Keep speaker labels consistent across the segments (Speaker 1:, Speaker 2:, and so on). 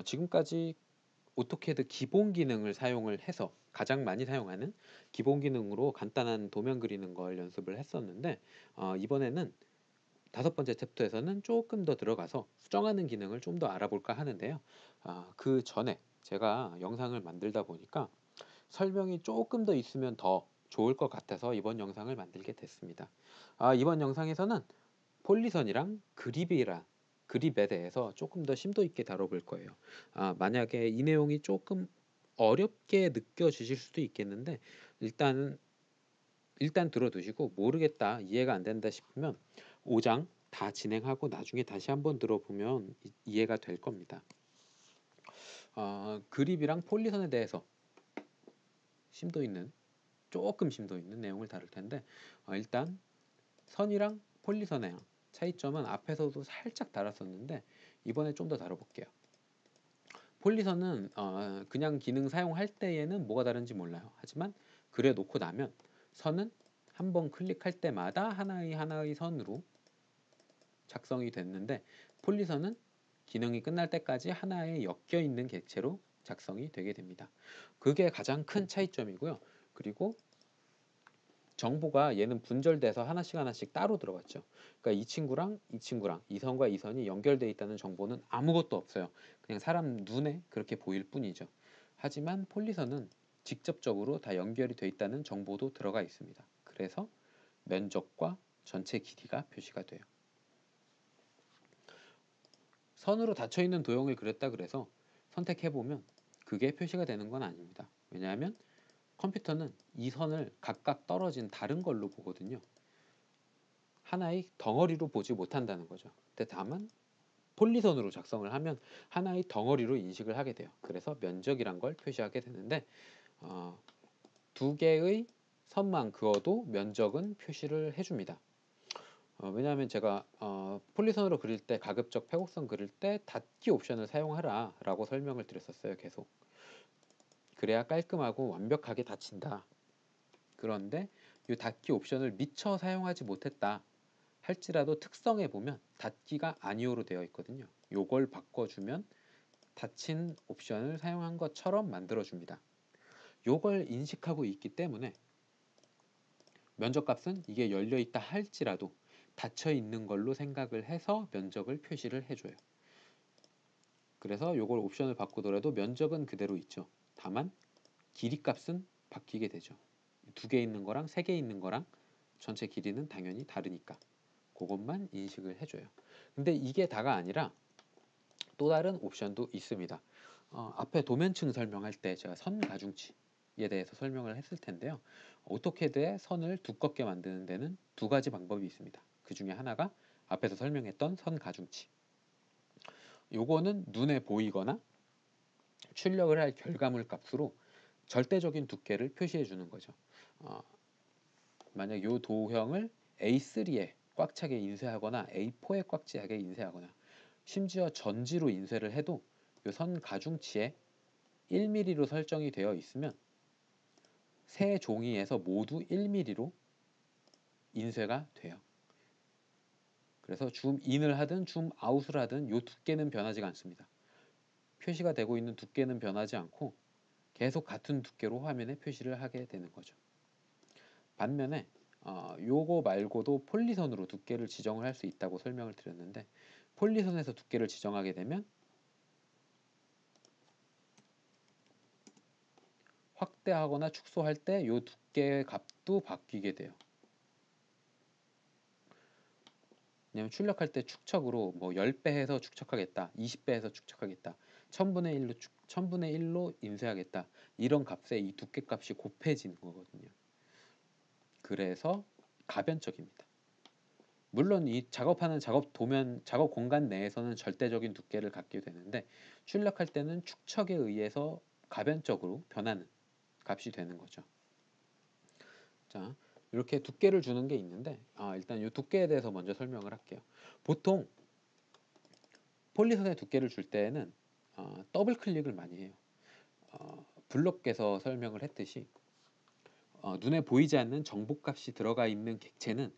Speaker 1: 지금까지 오토캐드 기본 기능을 사용을 해서 가장 많이 사용하는 기본 기능으로 간단한 도면 그리는 걸 연습을 했었는데, 이번에는 다섯 번째 챕터에서는 조금 더 들어가서 수정하는 기능을 좀 더 알아볼까 하는데요. 그 전에 제가 영상을 만들다 보니까 설명이 조금 더 있으면 더 좋을 것 같아서 이번 영상을 만들게 됐습니다. 이번 영상에서는 폴리선이랑 그립에 대해서 조금 더 심도 있게 다뤄볼 거예요. 만약에 이 내용이 조금 어렵게 느껴지실 수도 있겠는데, 일단 들어두시고 모르겠다, 이해가 안 된다 싶으면 5장 다 진행하고 나중에 다시 한번 들어보면 이해가 될 겁니다. 그립이랑 폴리선에 대해서 조금 심도 있는 내용을 다룰 텐데, 일단 선이랑 폴리선의 차이점은 앞에서도 살짝 다뤘었는데 이번에 좀 더 다뤄볼게요. 폴리선은 그냥 기능 사용할 때에는 뭐가 다른지 몰라요. 하지만 그래 놓고 나면 선은 한번 클릭할 때마다 하나의 선으로 작성이 됐는데, 폴리선은 기능이 끝날 때까지 하나의 엮여 있는 객체로 작성이 되게 됩니다. 그게 가장 큰 차이점이고요. 그리고 정보가 얘는 분절돼서 하나씩 따로 들어갔죠. 그러니까 이 친구랑 이 선과 이 선이 연결되어 있다는 정보는 아무것도 없어요. 그냥 사람 눈에 그렇게 보일 뿐이죠. 하지만 폴리선은 직접적으로 다 연결이 되어 있다는 정보도 들어가 있습니다. 그래서 면적과 전체 길이가 표시가 돼요. 선으로 닫혀 있는 도형을 그렸다 그래서 선택해보면 그게 표시가 되는 건 아닙니다. 왜냐하면 컴퓨터는 이 선을 각각 떨어진 다른 걸로 보거든요. 하나의 덩어리로 보지 못한다는 거죠. 근데 다만 폴리선으로 작성을 하면 하나의 덩어리로 인식을 하게 돼요. 그래서 면적이란 걸 표시하게 되는데, 두 개의 선만 그어도 면적은 표시를 해줍니다. 왜냐하면 제가 폴리선으로 그릴 때, 가급적 패곡선 그릴 때 닫기 옵션을 사용하라 라고 설명을 드렸었어요. 계속. 그래야 깔끔하고 완벽하게 닫힌다. 그런데 이 닫기 옵션을 미처 사용하지 못했다 할지라도 특성에 보면 닫기가 아니오로 되어 있거든요. 요걸 바꿔주면 닫힌 옵션을 사용한 것처럼 만들어줍니다. 요걸 인식하고 있기 때문에 면적값은 이게 열려있다 할지라도 닫혀 있는 걸로 생각을 해서 면적을 표시를 해줘요. 그래서 요걸 옵션을 바꾸더라도 면적은 그대로 있죠. 다만 길이값은 바뀌게 되죠. 두 개 있는 거랑 세 개 있는 거랑 전체 길이는 당연히 다르니까 그것만 인식을 해줘요. 근데 이게 다가 아니라 또 다른 옵션도 있습니다. 앞에 도면층 설명할 때 제가 선 가중치에 대해서 설명을 했을 텐데요. 오토캐드의 선을 두껍게 만드는 데는 두 가지 방법이 있습니다. 그 중에 하나가 앞에서 설명했던 선 가중치. 요거는 눈에 보이거나 출력을 할 결과물 값으로 절대적인 두께를 표시해 주는 거죠. 만약 요 도형을 A3에 꽉 차게 인쇄하거나 A4에 꽉 차게 인쇄하거나 심지어 전지로 인쇄를 해도 요 선 가중치에 1mm로 설정이 되어 있으면 세 종이에서 모두 1mm로 인쇄가 돼요. 그래서 줌인을 하든 줌아웃을 하든 요 두께는 변하지가 않습니다. 표시가 되고 있는 두께는 변하지 않고 계속 같은 두께로 화면에 표시를 하게 되는 거죠. 반면에 요거 말고도 폴리선으로 두께를 지정을 할 수 있다고 설명을 드렸는데, 폴리선에서 두께를 지정하게 되면 확대하거나 축소할 때 요 두께의 값도 바뀌게 돼요. 왜냐면 출력할 때 축척으로 뭐 10배 해서 축척하겠다, 20배 해서 축척하겠다, 1000분의 1로 인쇄하겠다, 이런 값에 이 두께 값이 곱해지는 거거든요. 그래서 가변적입니다. 물론 이 작업하는 작업 공간 내에서는 절대적인 두께를 갖게 되는데, 출력할 때는 축척에 의해서 가변적으로 변하는 값이 되는 거죠. 자, 이렇게 두께를 주는 게 있는데, 일단 이 두께에 대해서 먼저 설명을 할게요. 보통 폴리선의 두께를 줄 때에는 더블 클릭을 많이 해요. 블록에서 설명을 했듯이 눈에 보이지 않는 정보값이 들어가 있는 객체는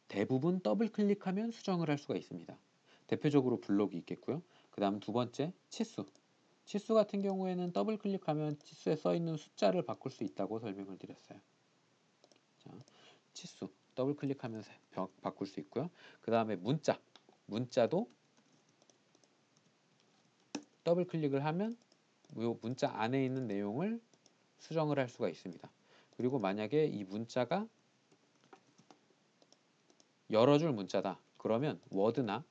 Speaker 1: 대부분 더블 클릭하면 수정을 할 수가 있습니다. 대표적으로 블록이 있겠고요. 그 다음 두 번째 치수. 치수 같은 경우에는 더블 클릭하면 치수에 써 있는 숫자를 바꿀 수 있다고 설명을 드렸어요. 자, 치수 더블 클릭하면 바꿀 수 있고요. 그 다음에 문자도 더블 클릭을 하면 이 문자 안에 있는 내용을 수정을 할 수가 있습니다. 그리고 만약에 이 문자가 여러 줄 문자다 그러면 워드나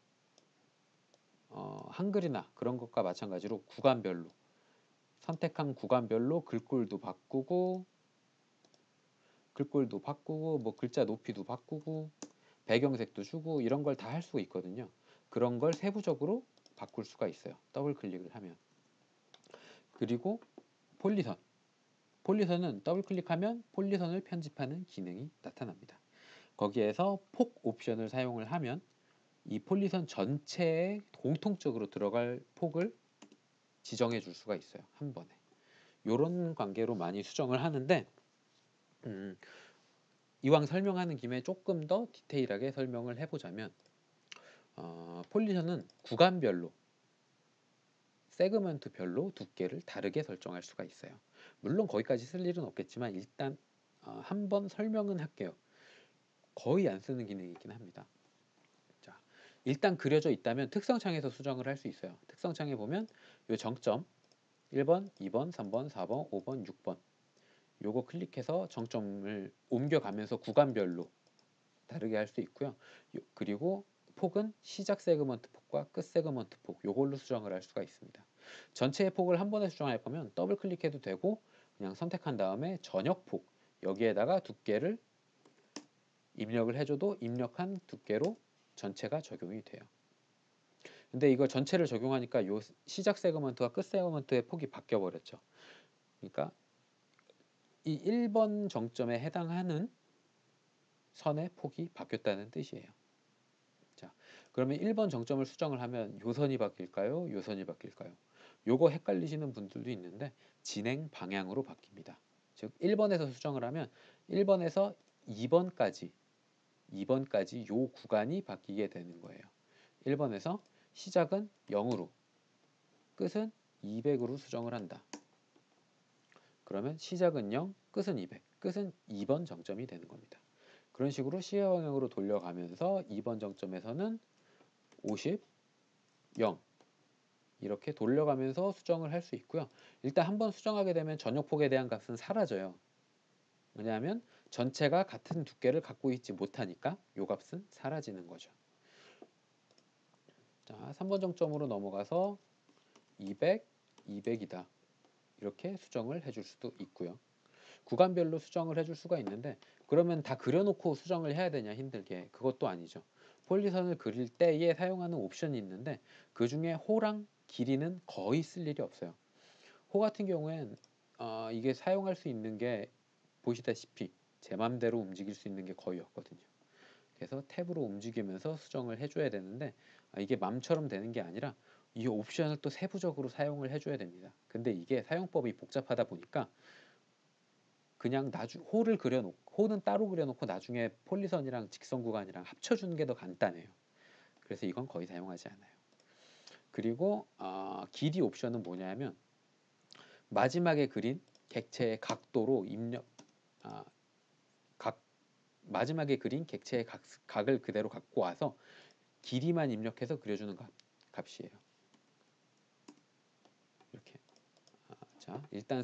Speaker 1: 한글이나 그런 것과 마찬가지로 구간별로 선택한 구간별로 글꼴도 바꾸고 뭐 글자 높이도 바꾸고 배경색도 주고 이런 걸 다 할 수가 있거든요. 그런 걸 세부적으로 바꿀 수가 있어요. 더블 클릭을 하면. 그리고 폴리선은 더블 클릭하면 폴리선을 편집하는 기능이 나타납니다. 거기에서 폭 옵션을 사용을 하면 이 폴리선 전체에 공통적으로 들어갈 폭을 지정해 줄 수가 있어요. 한 번에. 이런 관계로 많이 수정을 하는데 이왕 설명하는 김에 조금 더 디테일하게 설명을 해보자면 폴리선은 구간별로 세그먼트별로 두께를 다르게 설정할 수가 있어요. 물론 거기까지 쓸 일은 없겠지만 일단 한번 설명은 할게요. 거의 안 쓰는 기능이긴 합니다. 자, 일단 그려져 있다면 특성창에서 수정을 할 수 있어요. 특성창에 보면 이 정점 1번, 2번, 3번, 4번, 5번, 6번 요거 클릭해서 정점을 옮겨가면서 구간별로 다르게 할 수 있고요. 그리고 폭은 시작 세그먼트 폭과 끝 세그먼트 폭 요걸로 수정을 할 수가 있습니다. 전체의 폭을 한 번에 수정할 거면 더블 클릭해도 되고 그냥 선택한 다음에 전역 폭 여기에다가 두께를 입력을 해줘도 입력한 두께로 전체가 적용이 돼요. 근데 이거 전체를 적용하니까 요 시작 세그먼트와 끝 세그먼트의 폭이 바뀌어 버렸죠. 그러니까 이 1번 정점에 해당하는 선의 폭이 바뀌었다는 뜻이에요. 자, 그러면 1번 정점을 수정을 하면 요 선이 바뀔까요? 요 선이 바뀔까요? 요거 헷갈리시는 분들도 있는데 진행 방향으로 바뀝니다. 즉 1번에서 수정을 하면 1번에서 2번까지 요 구간이 바뀌게 되는 거예요. 1번에서 시작은 0으로 끝은 200으로 수정을 한다. 그러면 시작은 0, 끝은 200, 끝은 2번 정점이 되는 겁니다. 그런 식으로 시계 방향으로 돌려가면서 2번 정점에서는 50, 0 이렇게 돌려가면서 수정을 할 수 있고요. 일단 한번 수정하게 되면 전역폭에 대한 값은 사라져요. 왜냐하면 전체가 같은 두께를 갖고 있지 못하니까 요 값은 사라지는 거죠. 자, 3번 정점으로 넘어가서 200, 200이다. 이렇게 수정을 해줄 수도 있고요. 구간별로 수정을 해줄 수가 있는데 그러면 다 그려놓고 수정을 해야 되냐 힘들게 그것도 아니죠. 폴리선을 그릴 때에 사용하는 옵션이 있는데 그 중에 호랑 길이는 거의 쓸 일이 없어요. 호 같은 경우엔 이게 사용할 수 있는 게 보시다시피 제 맘대로 움직일 수 있는 게 거의 없거든요. 그래서 탭으로 움직이면서 수정을 해줘야 되는데 이게 맘처럼 되는 게 아니라 이 옵션을 또 세부적으로 사용을 해줘야 됩니다. 근데 이게 사용법이 복잡하다 보니까 그냥 호는 따로 그려놓고 나중에 폴리선이랑 직선 구간이랑 합쳐주는 게 더 간단해요. 그래서 이건 거의 사용하지 않아요. 그리고 길이 옵션은 뭐냐면 마지막에 그린 객체의 각도로 마지막에 그린 객체의 각을 그대로 갖고 와서 길이만 입력해서 그려주는 값이에요. 이렇게. 자, 일단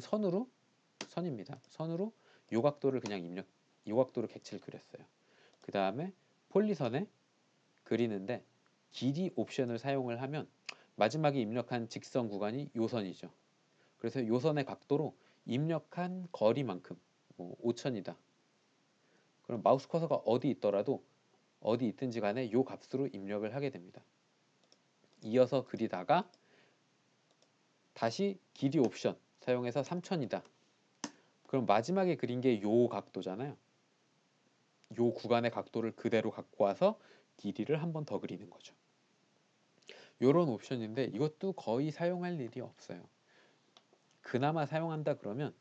Speaker 1: 선입니다. 선으로 요 각도를 그냥 요 각도로 객체를 그렸어요. 그 다음에 폴리선에 그리는데 길이 옵션을 사용을 하면 마지막에 입력한 직선 구간이 요 선이죠. 그래서 요 선의 각도로 입력한 거리만큼 뭐 5000이다. 그럼 마우스 커서가 어디 있더라도 어디 있든지 간에 요 값으로 입력을 하게 됩니다. 이어서 그리다가 다시 길이 옵션 사용해서 3000이다. 그럼 마지막에 그린 게 요 각도잖아요. 요 구간의 각도를 그대로 갖고 와서 길이를 한 번 더 그리는 거죠. 요런 옵션인데 이것도 거의 사용할 일이 없어요. 그나마 사용한다 그러면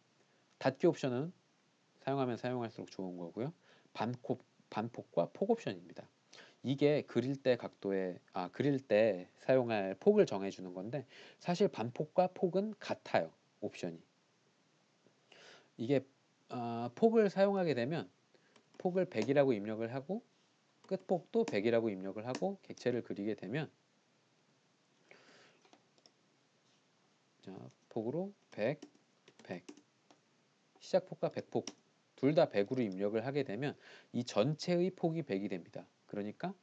Speaker 1: 닫기 옵션은 사용하면 사용할수록 좋은 거고요. 반폭과 폭 옵션입니다. 이게 그릴 때 사용할 폭을 정해주는 건데 사실 반폭과 폭은 같아요. 옵션이. 이게 폭을 사용하게 되면 폭을 100이라고 입력을 하고 끝폭도 100이라고 입력을 하고 객체를 그리게 되면 자, 폭으로 100, 100 시작폭과 백폭 둘 다 100으로 입력을 하게 되면 이 전체의 폭이 100이 됩니다. 그러니까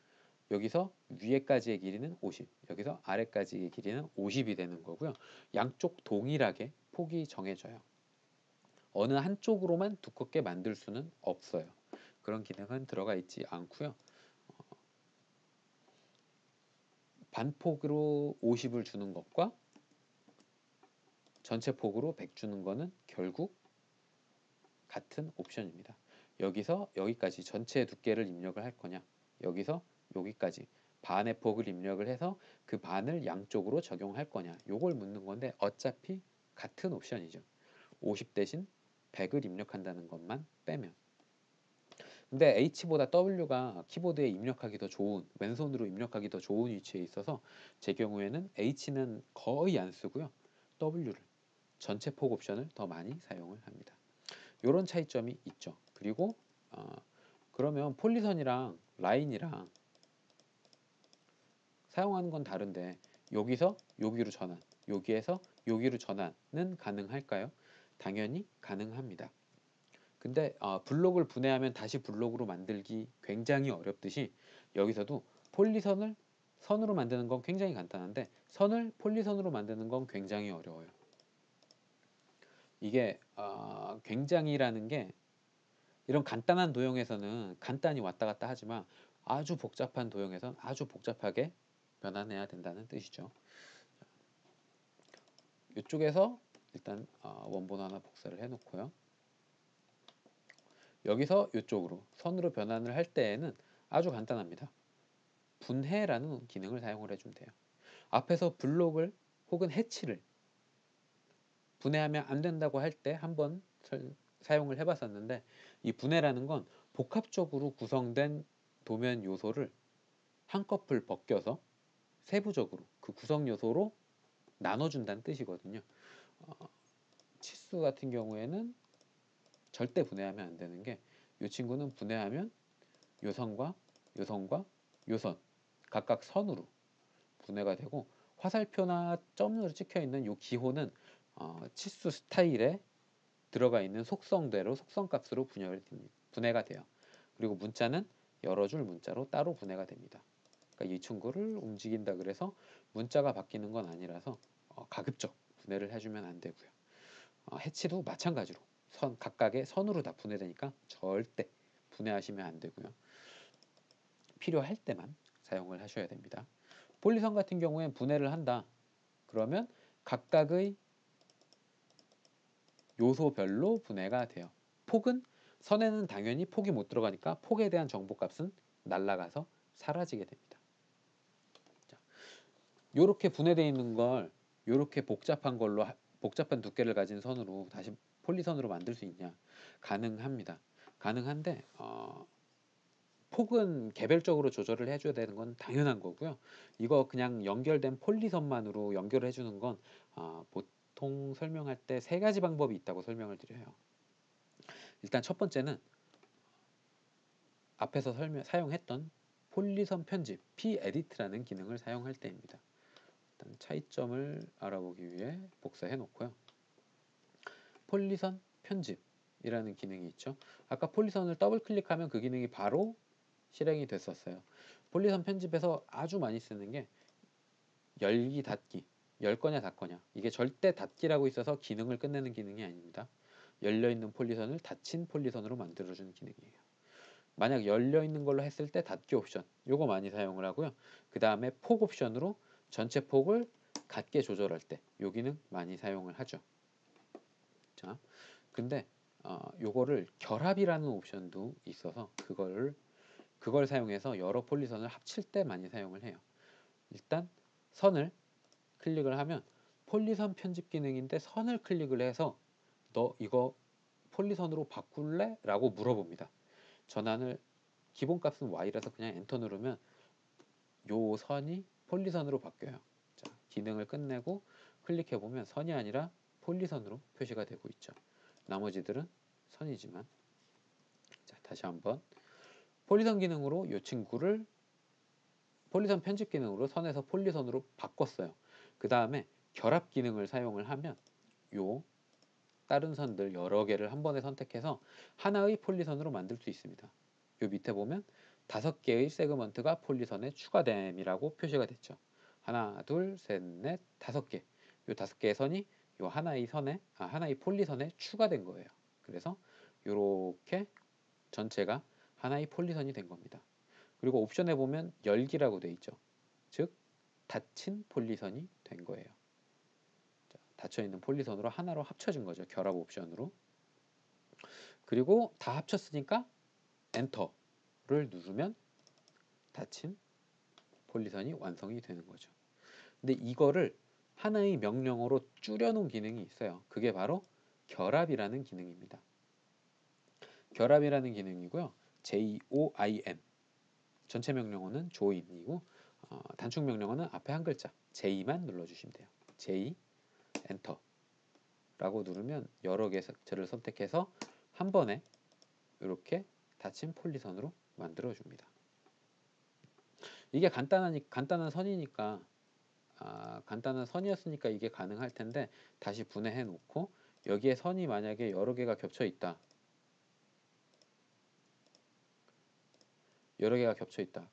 Speaker 1: 여기서 위에까지의 길이는 50, 여기서 아래까지의 길이는 50이 되는 거고요. 양쪽 동일하게 폭이 정해져요. 어느 한쪽으로만 두껍게 만들 수는 없어요. 그런 기능은 들어가 있지 않고요. 반폭으로 50을 주는 것과 전체 폭으로 100 주는 거는 결국 같은 옵션입니다. 여기서 여기까지 전체 두께를 입력을 할 거냐, 여기서 여기까지 반의 폭을 입력을 해서 그 반을 양쪽으로 적용할 거냐, 요걸 묻는 건데 어차피 같은 옵션이죠. 50 대신 100을 입력한다는 것만 빼면. 근데 H보다 W가 키보드에 입력하기 더 좋은, 왼손으로 입력하기 더 좋은 위치에 있어서 제 경우에는 H는 거의 안 쓰고요. W를, 전체 폭 옵션을 더 많이 사용을 합니다. 이런 차이점이 있죠. 그리고 그러면 폴리선이랑 라인이랑 사용하는 건 다른데 여기서 여기로 전환, 여기에서 여기로 전환은 가능할까요? 당연히 가능합니다. 근데 블록을 분해하면 다시 블록으로 만들기 굉장히 어렵듯이 여기서도 폴리선을 선으로 만드는 건 굉장히 간단한데 선을 폴리선으로 만드는 건 굉장히 어려워요. 이게 굉장히라는 게 이런 간단한 도형에서는 간단히 왔다 갔다 하지만 아주 복잡한 도형에선 아주 복잡하게 변환해야 된다는 뜻이죠. 이쪽에서 일단 원본 하나 복사를 해놓고요. 여기서 이쪽으로 선으로 변환을 할 때에는 아주 간단합니다. 분해라는 기능을 사용을 해주면 돼요. 앞에서 블록을 혹은 해치를 분해하면 안 된다고 할 때 한번 사용을 해봤었는데 이 분해라는 건 복합적으로 구성된 도면 요소를 한꺼풀 벗겨서 세부적으로 그 구성 요소로 나눠준다는 뜻이거든요. 치수 같은 경우에는 절대 분해하면 안 되는 게 이 친구는 분해하면 요선과 요선과 요선 각각 선으로 분해가 되고 화살표나 점으로 찍혀 있는 이 기호는 치수 스타일에 들어가 있는 속성대로 속성값으로 분해가 돼요. 그리고 문자는 여러 줄 문자로 따로 분해가 됩니다. 그러니까 이 친구를 움직인다 그래서 문자가 바뀌는 건 아니라서 가급적 분해를 해주면 안 되고요. 해치도 마찬가지로 각각의 선으로 다 분해되니까 절대 분해하시면 안 되고요. 필요할 때만 사용을 하셔야 됩니다. 폴리선 같은 경우엔 분해를 한다. 그러면 각각의 요소별로 분해가 돼요. 폭은 선에는 당연히 폭이 못 들어가니까 폭에 대한 정보값은 날아가서 사라지게 됩니다. 이렇게 분해되어 있는 걸 이렇게 복잡한 걸로 복잡한 두께를 가진 선으로 다시 폴리선으로 만들 수 있냐? 가능합니다. 가능한데 폭은 개별적으로 조절을 해줘야 되는 건 당연한 거고요. 이거 그냥 연결된 폴리선만으로 연결을 해주는 건 보통 설명할 때 세 가지 방법이 있다고 설명을 드려요. 일단 첫 번째는 앞에서 사용했던 폴리선 편집 P-Edit라는 기능을 사용할 때입니다. 일단 차이점을 알아보기 위해 복사해 놓고요. 폴리선 편집이라는 기능이 있죠. 아까 폴리선을 더블 클릭하면 그 기능이 바로 실행이 됐었어요. 폴리선 편집에서 아주 많이 쓰는 게 열기 닫기, 열 거냐 닫거냐. 이게 절대 닫기라고 있어서 기능을 끝내는 기능이 아닙니다. 열려있는 폴리선을 닫힌 폴리선으로 만들어주는 기능이에요. 만약 열려있는 걸로 했을 때 닫기 옵션, 요거 많이 사용을 하고요. 그 다음에 폭 옵션으로 전체 폭을 같게 조절할 때 요 기능 많이 사용을 하죠. 자, 근데 요거를 결합이라는 옵션도 있어서 그걸 사용해서 여러 폴리선을 합칠 때 많이 사용을 해요. 일단 선을 클릭을 하면 폴리선 편집 기능인데 선을 클릭을 해서 너 이거 폴리선으로 바꿀래? 라고 물어봅니다. 전환을 기본값은 y라서 그냥 엔터 누르면 요 선이 폴리선으로 바뀌어요. 자, 기능을 끝내고 클릭해보면 선이 아니라 폴리선으로 표시가 되고 있죠. 나머지들은 선이지만. 자, 다시 한번 폴리선 기능으로 요 친구를 폴리선 편집 기능으로 선에서 폴리선으로 바꿨어요. 그 다음에 결합 기능을 사용을 하면 요 다른 선들 여러 개를 한 번에 선택해서 하나의 폴리선으로 만들 수 있습니다. 요 밑에 보면 5개의 세그먼트가 폴리선에 추가됨이라고 표시가 됐죠. 하나, 둘, 셋, 넷, 5개. 요 5개의 선이 요 하나의 폴리선에 추가된 거예요. 그래서 요렇게 전체가 하나의 폴리선이 된 겁니다. 그리고 옵션에 보면 열기라고 돼 있죠. 즉 닫힌 폴리선이 된 거예요. 닫혀있는 폴리선으로 하나로 합쳐진 거죠. 결합 옵션으로. 그리고 다 합쳤으니까 엔터를 누르면 닫힌 폴리선이 완성이 되는 거죠. 근데 이거를 하나의 명령어로 줄여놓은 기능이 있어요. 그게 바로 결합이라는 기능입니다. 결합이라는 기능이고요. JOIN 전체 명령어는 join이고 단축 명령어는 앞에 한 글자 J만 눌러주시면 돼요. J 엔터라고 누르면 여러 개를 선택해서 한 번에 이렇게 닫힌 폴리선으로 만들어 줍니다. 이게 간단한 선이니까 간단한 선이었으니까 이게 가능할 텐데 다시 분해해 놓고 여기에 선이 만약에 여러 개가 겹쳐 있다.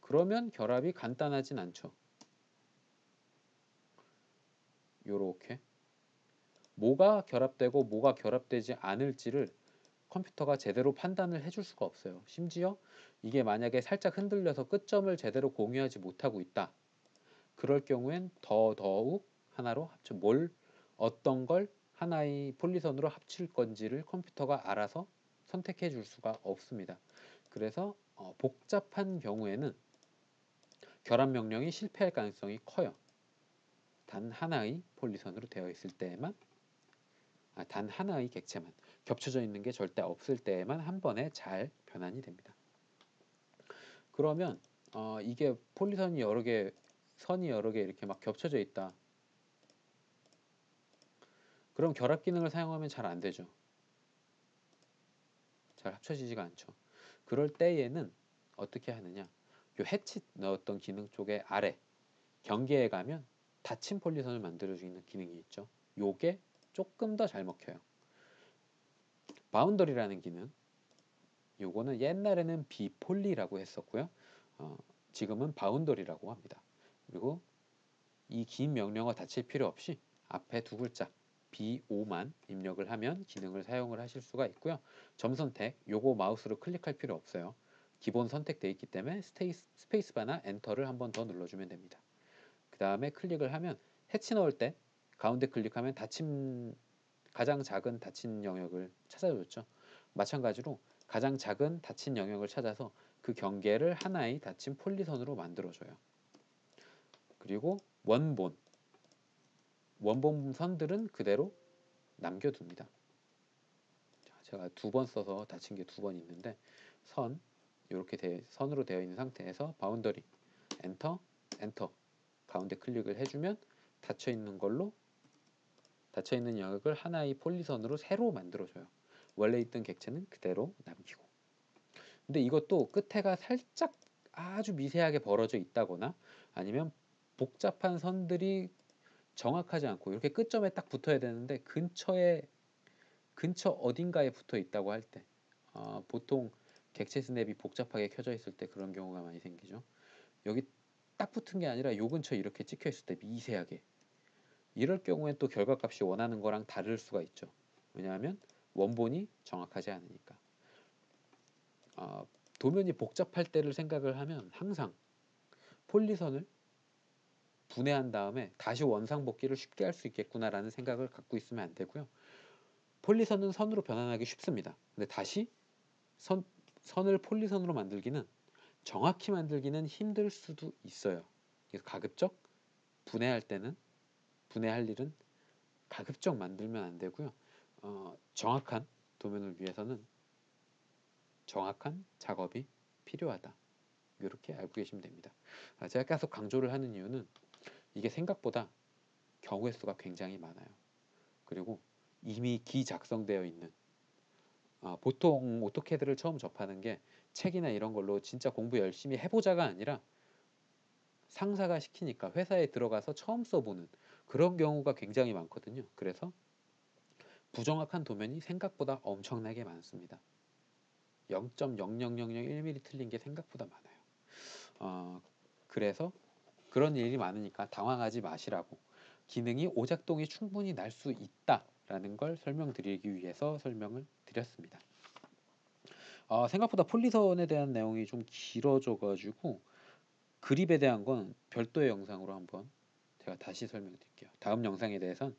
Speaker 1: 그러면 결합이 간단하진 않죠. 요렇게 뭐가 결합되고 뭐가 결합되지 않을지를 컴퓨터가 제대로 판단을 해줄 수가 없어요. 심지어 이게 만약에 살짝 흔들려서 끝점을 제대로 공유하지 못하고 있다. 그럴 경우엔 더욱 하나로 어떤 걸 하나의 폴리선으로 합칠 건지를 컴퓨터가 알아서 선택해 줄 수가 없습니다. 그래서 복잡한 경우에는 결합 명령이 실패할 가능성이 커요. 단 하나의 폴리선으로 되어 있을 때에만 단 하나의 객체만 겹쳐져 있는 게 절대 없을 때에만 한 번에 잘 변환이 됩니다. 그러면 이게 폴리선이 여러 개, 선이 여러 개 이렇게 막 겹쳐져 있다. 그럼 결합 기능을 사용하면 잘 안 되죠. 잘 합쳐지지가 않죠. 그럴 때에는 어떻게 하느냐? 요 해치 넣었던 기능 쪽에 아래 경계에 가면 닫힌 폴리선을 만들어주는 기능이 있죠. 요게 조금 더 잘 먹혀요. 바운더리라는 기능. 요거는 옛날에는 비폴리라고 했었고요. 지금은 바운더리라고 합니다. 그리고 이 긴 명령어 닫힐 필요 없이 앞에 두 글자 BO만 입력을 하면 기능을 사용을 하실 수가 있고요. 점 선택, 요거 마우스로 클릭할 필요 없어요. 기본 선택되어 있기 때문에 스페이스바나 엔터를 한 번 더 눌러주면 됩니다. 그 다음에 클릭을 하면 해치 넣을 때 가운데 클릭하면 가장 작은 닫힌 영역을 찾아줬죠. 마찬가지로 가장 작은 닫힌 영역을 찾아서 그 경계를 하나의 닫힌 폴리선으로 만들어줘요. 그리고 원본 선들은 그대로 남겨둡니다. 제가 2번 써서 닫힌 게 2번 있는데 이렇게 선으로 되어 있는 상태에서 바운더리 엔터 가운데 클릭을 해주면 닫혀있는 영역을 하나의 폴리선으로 새로 만들어줘요. 원래 있던 객체는 그대로 남기고. 근데 이것도 끝에가 살짝 아주 미세하게 벌어져 있다거나 아니면 복잡한 선들이 정확하지 않고 이렇게 끝점에 딱 붙어야 되는데 근처 어딘가에 붙어 있다고 할 때 보통 객체 스냅이 복잡하게 켜져 있을 때 그런 경우가 많이 생기죠. 여기 딱 붙은 게 아니라 요 근처에 이렇게 찍혀 있을 때 미세하게 이럴 경우엔 또 결과값이 원하는 거랑 다를 수가 있죠. 왜냐하면 원본이 정확하지 않으니까. 도면이 복잡할 때를 생각을 하면 항상 폴리선을 분해한 다음에 다시 원상복귀를 쉽게 할 수 있겠구나라는 생각을 갖고 있으면 안 되고요. 폴리선은 선으로 변환하기 쉽습니다. 근데 다시 선을 폴리선으로 만들기는 정확히 만들기는 힘들 수도 있어요. 그래서 가급적 분해할 일은 가급적 만들면 안 되고요. 정확한 도면을 위해서는 정확한 작업이 필요하다. 이렇게 알고 계시면 됩니다. 제가 계속 강조를 하는 이유는 이게 생각보다 경우의 수가 굉장히 많아요. 그리고 이미 기작성되어 있는 보통 오토캐드를 처음 접하는 게 책이나 이런 걸로 진짜 공부 열심히 해보자가 아니라 상사가 시키니까 회사에 들어가서 처음 써보는 그런 경우가 굉장히 많거든요. 그래서 부정확한 도면이 생각보다 엄청나게 많습니다. 0.00001mm 틀린 게 생각보다 많아요. 그래서 그런 일이 많으니까 당황하지 마시라고, 기능이 오작동이 충분히 날 수 있다라는 걸 설명드리기 위해서 설명을 드렸습니다. 생각보다 폴리선에 대한 내용이 좀 길어져 가지고 그립에 대한 건 별도의 영상으로 한번 제가 다시 설명드릴게요. 다음 영상에 대해선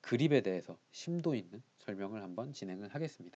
Speaker 1: 그립에 대해서 심도 있는 설명을 한번 진행을 하겠습니다.